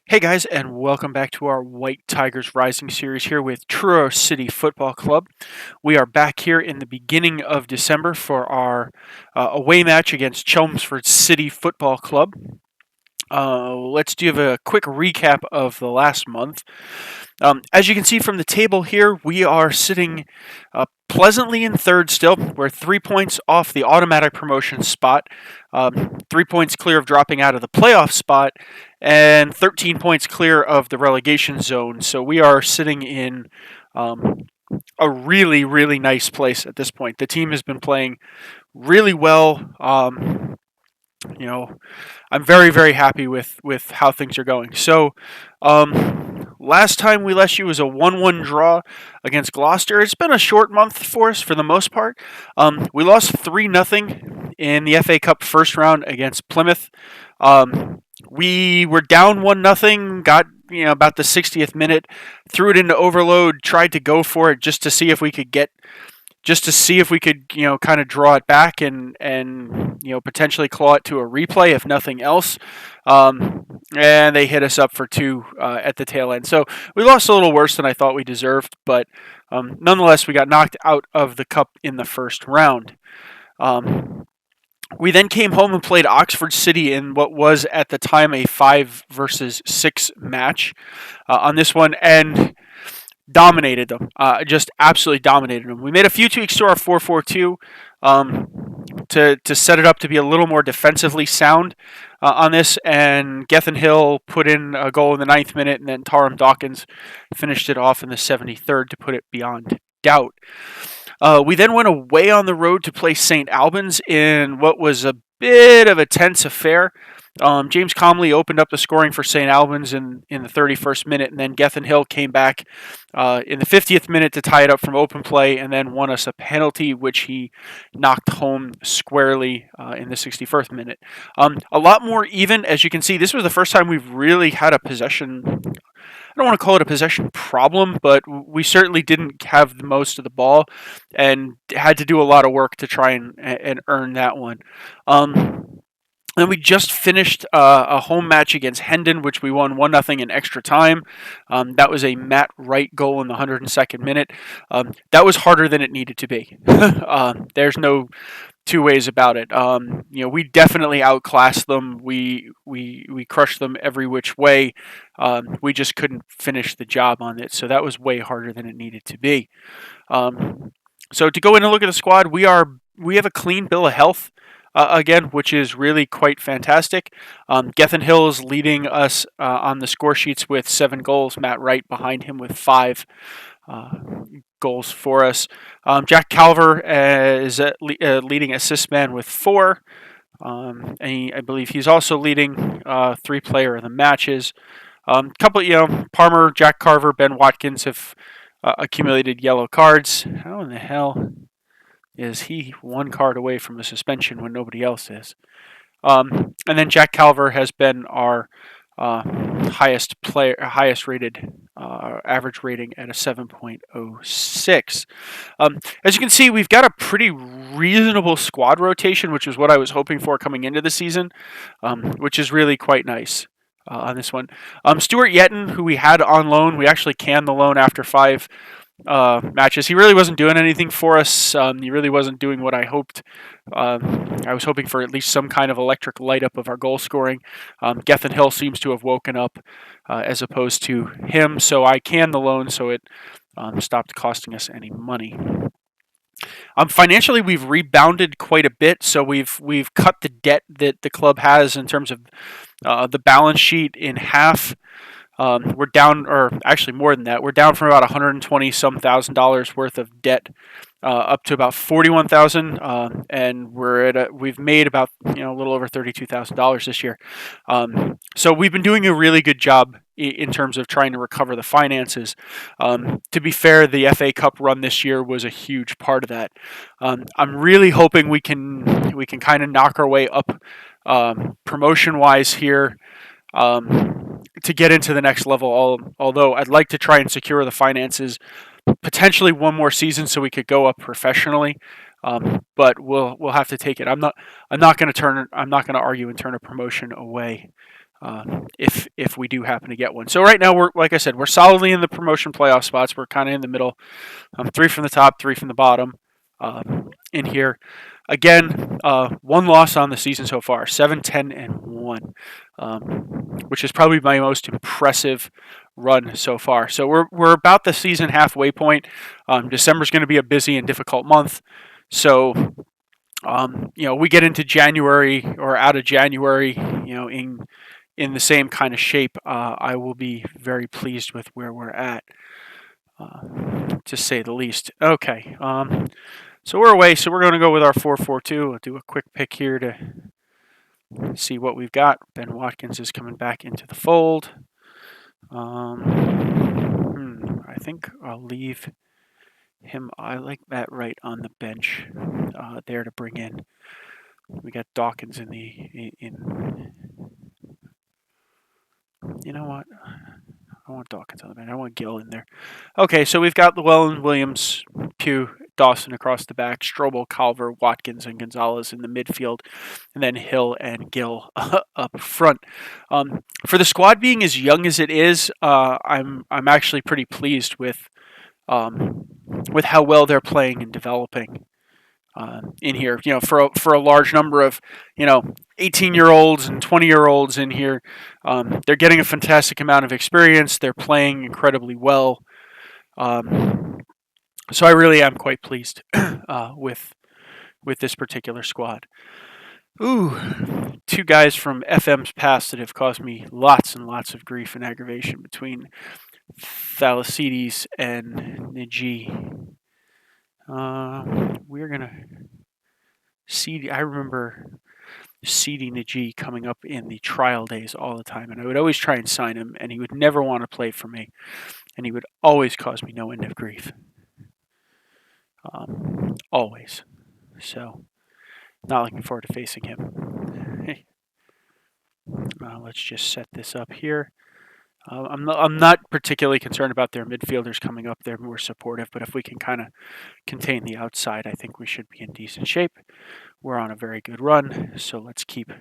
Hey guys, and welcome back to our White Tigers Rising series here with Truro City Football Club. We are back here in the beginning of December for our away match against Chelmsford City Football Club. Let's do a quick recap of the last month. As you can see from the table here, we are sitting pleasantly in third still. We're 3 points off the automatic promotion spot, 3 points clear of dropping out of the playoff spot, and 13 points clear of the relegation zone. So we are sitting in a really, really nice place at this point. The team has been playing really well. I'm very, very happy with how things are going. So, last time we left you was a 1-1 draw against Gloucester. It's been a short month for us for the most part. We lost 3-0 in the FA Cup first round against Plymouth. We were down 1-0, got about the 60th minute, threw it into overload, tried to go for it just to see if we could kind of draw it back and potentially claw it to a replay if nothing else. And they hit us up for two at the tail end. So we lost a little worse than I thought we deserved, but nonetheless, we got knocked out of the cup in the first round. We then came home and played Oxford City in what was at the time a 5 versus 6 match on this one, and dominated them. Just absolutely dominated them. We made a few tweaks to our 4-4-2 to set it up to be a little more defensively sound on this, and Gethin Hill put in a goal in the 9th minute, and then Taram Dawkins finished it off in the 73rd to put it beyond doubt. We then went away on the road to play St. Albans in what was a bit of a tense affair. James Comley opened up the scoring for St. Albans in the 31st minute, and then Gethin Hill came back in the 50th minute to tie it up from open play, and then won us a penalty, which he knocked home squarely in the 61st minute. A lot more even, as you can see. This was the first time we've really had a possession. I don't want to call it a possession problem, but we certainly didn't have the most of the ball and had to do a lot of work to try and earn that one. Then we just finished a home match against Hendon, which we won 1-0 in extra time. That was a Matt Wright goal in the 102nd minute. That was harder than it needed to be. There's no two ways about it. We definitely outclassed them. We crushed them every which way. We just couldn't finish the job on it. So that was way harder than it needed to be. So to go in and look at the squad, we have a clean bill of health. Again, which is really quite fantastic. Gethin Hill is leading us on the score sheets with 7 goals. Matt Wright behind him with 5 goals for us. Jack Calver is leading assist man with 4. And I believe he's also leading 3 player of the matches. Palmer, Jack Carver, Ben Watkins have accumulated yellow cards. How in the hell is he 1 card away from a suspension when nobody else is? And then Jack Calver has been our highest rated average rating at a 7.06. As you can see, we've got a pretty reasonable squad rotation, which is what I was hoping for coming into the season, which is really quite nice. On this one, Stuart Yetton, who we had on loan, we actually canned the loan after 5 matches. He really wasn't doing anything for us. He really wasn't doing what I hoped. I was hoping for at least some kind of electric light up of our goal scoring. Gethin Hill seems to have woken up as opposed to him, so I canned the loan, so it stopped costing us any money. Financially, we've rebounded quite a bit, so we've cut the debt that the club has in terms of the balance sheet in half. We're down, or actually more than that. We're down from about $120-some thousand worth of debt up to about $41,000, and we've made about a little over $32,000 this year. So we've been doing a really good job in terms of trying to recover the finances. To be fair, the FA Cup run this year was a huge part of that. I'm really hoping we can kind of knock our way up promotion-wise here. To get into the next level, although I'd like to try and secure the finances, potentially 1 more season so we could go up professionally. But we'll have to take it. I'm not going to argue and turn a promotion away if we do happen to get one. So right now we're, like I said, we're solidly in the promotion playoff spots. We're kind of in the middle, 3 from the top, 3 from the bottom. In here, again, one loss on the season so far, 7-10-1, which is probably my most impressive run so far. So we're about the season halfway point. December's going to be a busy and difficult month. So we get into January or out of January, in the same kind of shape. I will be very pleased with where we're at, to say the least. Okay, so we're away. So we're going to go with our 4-4-2. We'll do a quick pick here to see what we've got. Ben Watkins is coming back into the fold. I think I'll leave him. I like that right on the bench there to bring in. We got Dawkins in the You know what? I want Dawkins on the bench. I want Gill in there. Okay, so we've got Llewellyn, Williams, Pugh, Dawson across the back, Strobel, Calver, Watkins, and Gonzalez in the midfield, and then Hill and Gill up front. For the squad being as young as it is, I'm actually pretty pleased with how well they're playing and developing. In here, for a large number of 18-year-olds and 20-year-olds in here, they're getting a fantastic amount of experience. They're playing incredibly well, so I really am quite pleased with this particular squad. Ooh, 2 guys from FM's past that have caused me lots and lots of grief and aggravation between Thalassides and Nagy. We're gonna seed. I remember seeding the G coming up in the trial days all the time, and I would always try and sign him, and he would never want to play for me, and he would always cause me no end of grief. Always. So, not looking forward to facing him. Let's just set this up here. I'm not particularly concerned about their midfielders coming up. They're more supportive, but if we can kind of contain the outside, I think we should be in decent shape. We're on a very good run, so let's keep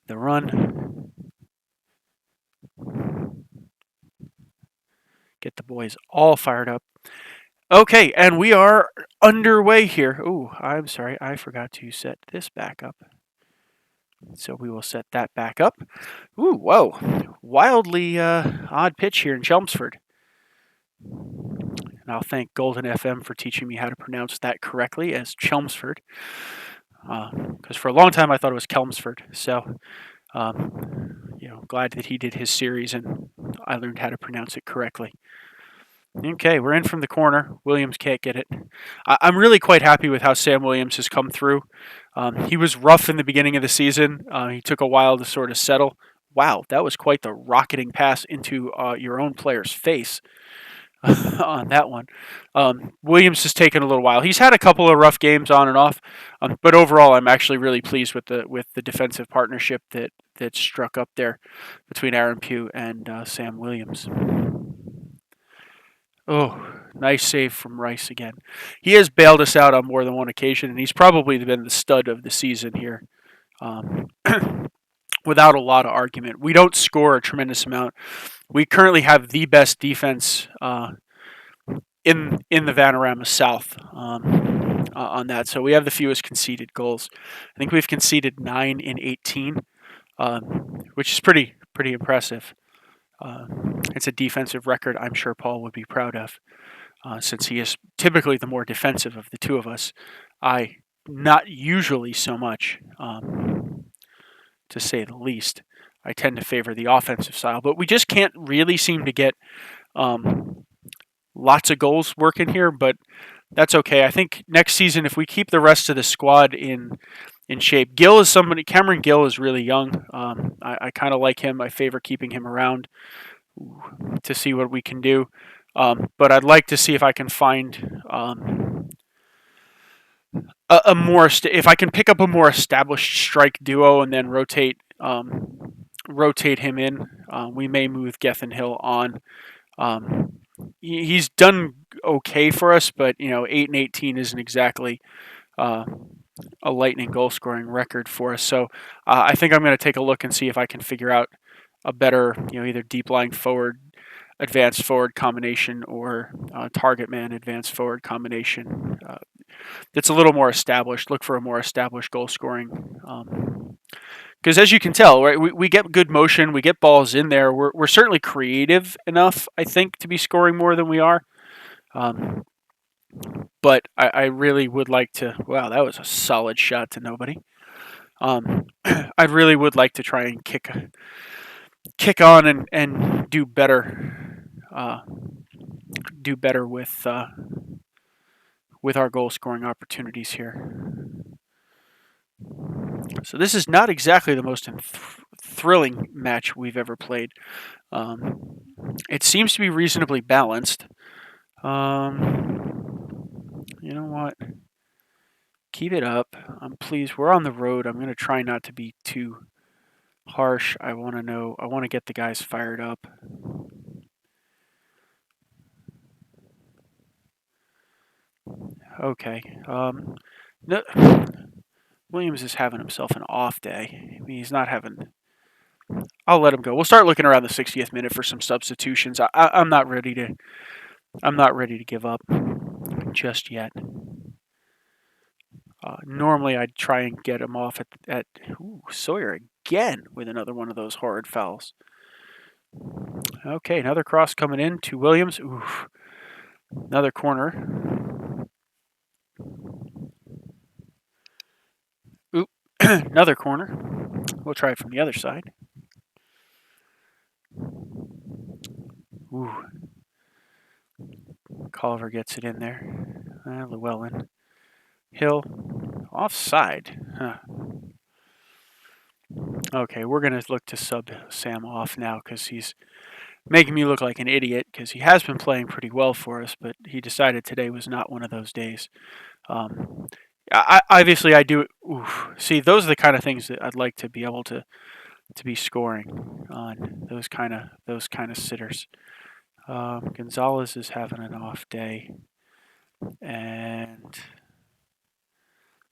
the run. Get the boys all fired up. Okay, and we are underway here. Oh, I'm sorry, I forgot to set this back up. So we will set that back up. Ooh, whoa. Wildly odd pitch here in Chelmsford. And I'll thank Golden FM for teaching me how to pronounce that correctly as Chelmsford. Because for a long time I thought it was Kelmsford. So, glad that he did his series and I learned how to pronounce it correctly. Okay, we're in from the corner. Williams can't get it. I'm really quite happy with how Sam Williams has come through. He was rough in the beginning of the season. He took a while to sort of settle. Wow, that was quite the rocketing pass into your own player's face on that one. Williams has taken a little while. He's had a couple of rough games on and off, but overall, I'm actually really pleased with the defensive partnership that struck up there between Aaron Pugh and Sam Williams. Oh, nice save from Rice again. He has bailed us out on more than one occasion, and he's probably been the stud of the season here. Without a lot of argument. We don't score a tremendous amount. We currently have the best defense in the Vanarama South on that. So we have the fewest conceded goals. I think we've conceded 9 in 18, which is pretty impressive. It's a defensive record I'm sure Paul would be proud of, since he is typically the more defensive of the two of us. I not usually so much, to say the least. I tend to favor the offensive style, but we just can't really seem to get lots of goals working here, but that's okay. I think next season, if we keep the rest of the squad in shape, Cameron Gill is really young. I kind of like him. I favor keeping him around to see what we can do. But I'd like to see if I can find if I can pick up a more established strike duo and then rotate him in. We may move Gethin Hill on. He's done okay for us, but 8 and 18 isn't exactly a lightning goal scoring record for us. So I think I'm going to take a look and see if I can figure out a better, either deep lying forward, advanced forward combination, or target man advanced forward combination. That's a little more established. Look for a more established goal scoring. Because as you can tell, right, we get good motion, we get balls in there. We're certainly creative enough, I think, to be scoring more than we are. But I really would like to. Wow, that was a solid shot to nobody. I really would like to try and kick on and do better. Do better with our goal scoring opportunities here. So this is not exactly the most thrilling match we've ever played. It seems to be reasonably balanced. You know what? Keep it up. I'm pleased. We're on the road. I'm going to try not to be too harsh. I want to get the guys fired up. Okay. No, Williams is having himself an off day. I mean, he's not having. I'll let him go. We'll start looking around the 60th minute for some substitutions. I'm not ready to. I'm not ready to give up just yet. Normally, I'd try and get him off at Sawyer again with another one of those horrid fouls. Okay, another cross coming in to Williams. Oof. Another corner. Oop. Another corner. We'll try it from the other side. Ooh. Culver gets it in there. Llewellyn. Hill. Offside. Huh. Okay, we're going to look to sub Sam off now because he's making me look like an idiot because he has been playing pretty well for us, but he decided today was not one of those days. Obviously, I do. Oof. See, those are the kind of things that I'd like to be able to be scoring on. Those kind of sitters. Gonzalez is having an off day, and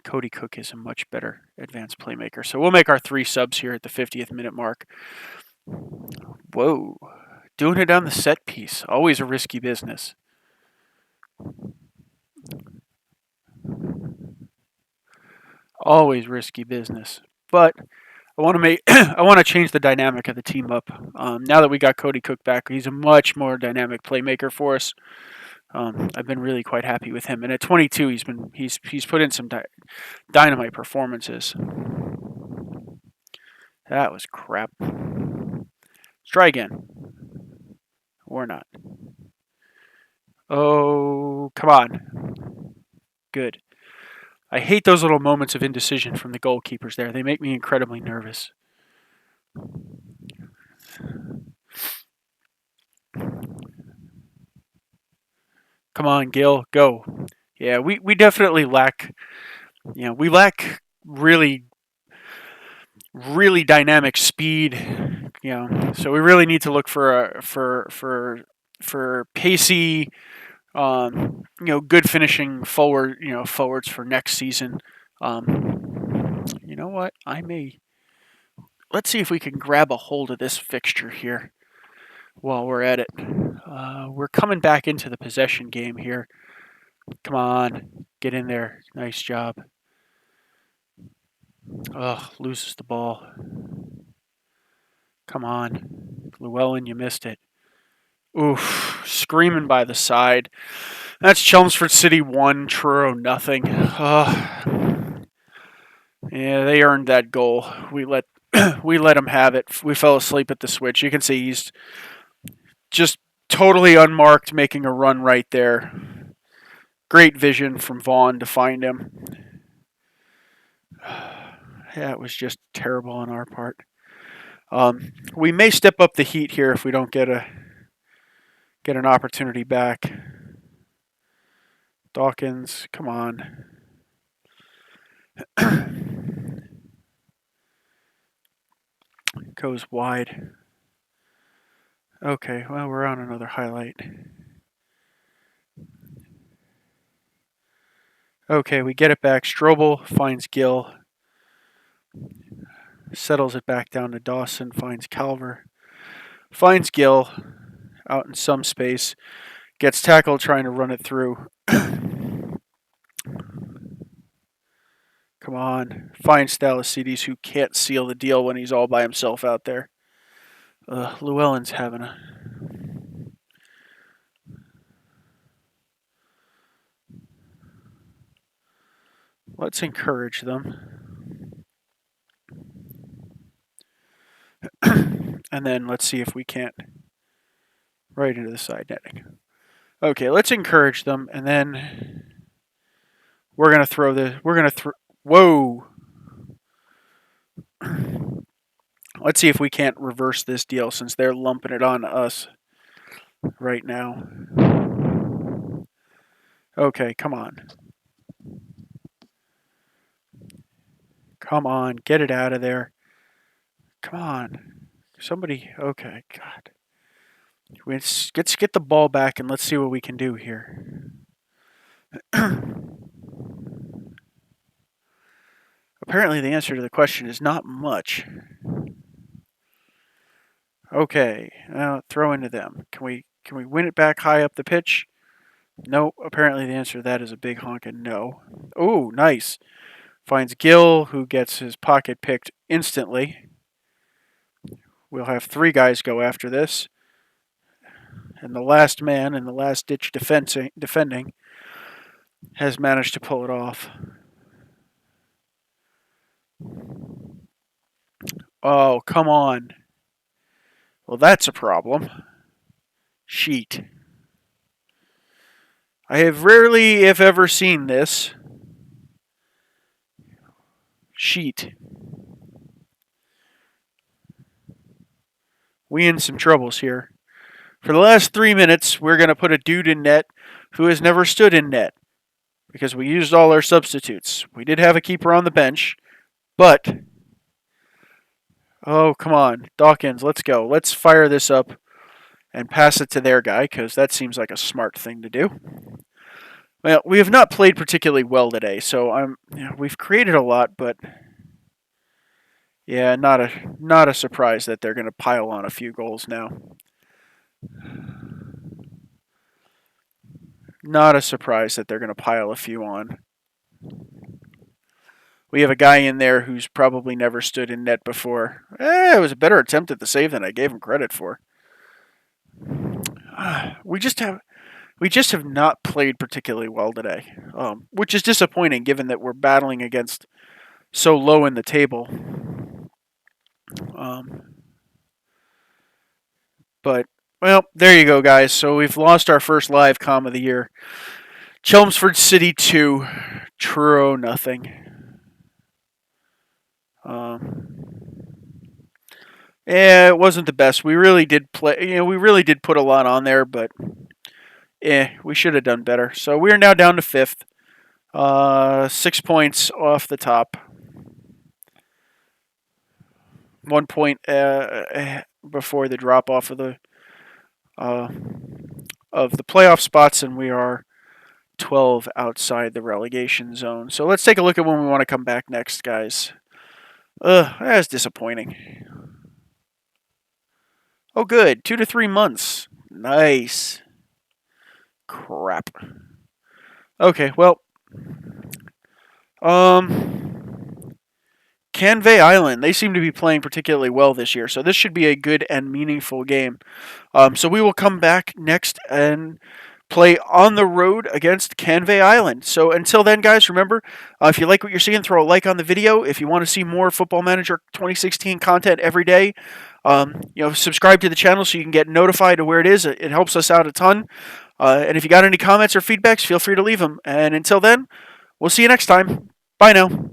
Cody Cook is a much better advanced playmaker. So we'll make our 3 subs here at the 50th minute mark. Whoa. Doing it on the set piece. Always a risky business. Always risky business. But I want to I want to change the dynamic of the team up. Now that we got Cody Cook back, he's a much more dynamic playmaker for us. I've been really quite happy with him, and at 22, he's put in some dynamite performances. That was crap. Let's try again, or not. Oh, come on. Good. I hate those little moments of indecision from the goalkeepers there. They make me incredibly nervous. Come on, Gil, go. Yeah, we definitely lack, we lack really dynamic speed, so we really need to look for pacey, good finishing forwards for next season. You know what? Let's see if we can grab a hold of this fixture here while we're at it. We're coming back into the possession game here. Come on, get in there. Nice job. Ugh, loses the ball. Come on. Llewellyn, you missed it. Oof, screaming by the side. That's Chelmsford City 1, Truro nothing. Yeah, they earned that goal. We let them have it. We fell asleep at the switch. You can see he's just totally unmarked, making a run right there. Great vision from Vaughn to find him. Yeah, it was just terrible on our part. We may step up the heat here if we don't get an opportunity back. Dawkins, come on. Goes wide. Okay, well, we're on another highlight. Okay, we get it back. Strobel finds Gill. Settles it back down to Dawson, finds Calver. Finds Gill out in some space. Gets tackled trying to run it through. Come on. Finds Thalassides, who can't seal the deal when he's all by himself out there. Llewellyn's having a... Let's encourage them. And then let's see if we can't... Right into the side netting. Okay, let's encourage them, and then... We're going to throw the... We're going to throw... Whoa! Let's see if we can't reverse this deal since they're lumping it on us right now. Okay, come on. Come on, get it out of there. Come on. Somebody, okay, God. Let's get the ball back and let's see what we can do here. Apparently the answer to the question is not much. Okay, now throw into them. Can we win it back high up the pitch? No, apparently the answer to that is a big honkin' no. Oh, nice. Finds Gill, who gets his pocket picked instantly. We'll have 3 guys go after this. And the last man in the last ditch defending has managed to pull it off. Oh, come on. Well, that's a problem. Sheet. I have rarely, if ever, seen this. Sheet. We in some troubles here. For the last 3 minutes, we're going to put a dude in net who has never stood in net because we used all our substitutes. We did have a keeper on the bench, but... Oh, come on. Dawkins, let's go. Let's fire this up and pass it to their guy because that seems like a smart thing to do. Well, we have not played particularly well today, so we've created a lot, but... Yeah, not a surprise that they're going to pile on a few goals now. Not a surprise that they're going to pile a few on. We have a guy in there who's probably never stood in net before. It was a better attempt at the save than I gave him credit for. We just have not played particularly well today, which is disappointing given that we're battling against so low in the table. But, well, there you go, guys. So we've lost our first live comm of the year. Chelmsford City 2, Truro nothing. Yeah, it wasn't the best. We really did play. We really did put a lot on there, but we should have done better. So we are now down to 5th, 6 points off the top. 1 point before the drop off of the playoff spots, and we are 12 outside the relegation zone. So let's take a look at when we want to come back next, guys. That's disappointing. Oh, good. 2 to 3 months. Nice. Crap. Okay, well. Canvey Island, they seem to be playing particularly well this year, so this should be a good and meaningful game. So we will come back next and play on the road against Canvey Island. So until then, guys, remember, if you like what you're seeing, throw a like on the video. If you want to see more Football Manager 2016 content every day, subscribe to the channel so you can get notified of where it is. It helps us out a ton. And if you got any comments or feedbacks, feel free to leave them. And until then, we'll see you next time. Bye now.